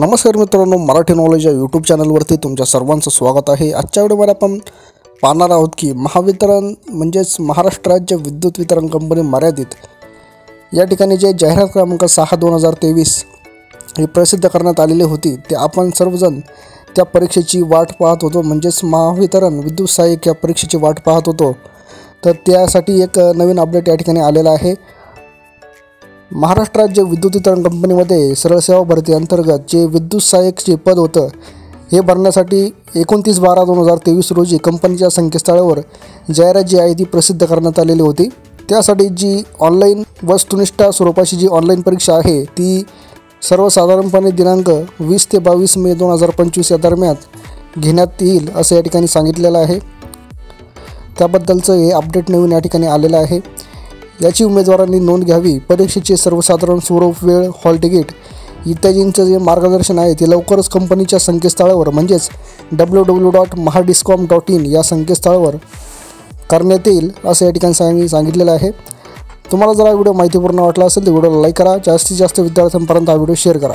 नमस्कार मित्रांनो, मराठी नॉलेज या यूट्यूब चॅनलवरती तुमच्या सर्वांचं स्वागत आहे। आजच्या व्हिडिओमध्ये आपण पाहणार आहोत की महावितरण म्हणजेच महाराष्ट्र राज्य विद्युत वितरण कंपनी मर्यादित या ठिकाणी जे जाहिरात क्रमांक 6/2023 ही प्रसिद्ध करण्यात आलेली होती, ते आपण सर्वजण त्या परीक्षेची वाट पाहत होतो, म्हणजेच महावितरण विद्युत सहाय्यक या परीक्षेची वाट पाहत होतो। तर त्यासाठी एक नवीन अपडेट या ठिकाणी आलेला आहे। महाराष्ट्र राज्य विद्युत वितरण कंपनीमध्ये सरळ सेवा भरती अंतर्गत जे विद्युत सहाय्यकचे पद होतं, हे भरण्यासाठी 29/12/2023 रोजी कंपनीच्या संकेतस्थळावर जाहिरात जी आहे ती प्रसिद्ध करण्यात आलेली होती। त्यासाठी जी ऑनलाईन वस्तुनिष्ठ स्वरूपाची जी ऑनलाईन परीक्षा आहे, ती सर्वसाधारणपणे दिनांक 20 ते 22 मे 2025 या दरम्यान घेण्यात येईल असं या ठिकाणी सांगितलेलं आहे। त्याबद्दलचं हे अपडेट नवीन या ठिकाणी आलेलं आहे। याची उमेदवारांनी नोंद घ्यावी। परीक्षेचे सर्वसाधारण स्वरूप, वेळ, हॉल तिकीट इत्यादींचं जे मार्गदर्शन आहे ते लवकरच कंपनीच्या संकेतस्थळावर म्हणजेच www.mahadiscom.in या संकेतस्थळावर करण्यात येईल असं या ठिकाणी सांगितलेलं आहे। तुम्हाला जर हा व्हिडिओ माहितीपूर्ण वाटला असेल तर व्हिडिओला लाईक करा, जास्तीत जास्त विद्यार्थ्यांपर्यंत हा व्हिडिओ शेअर करा।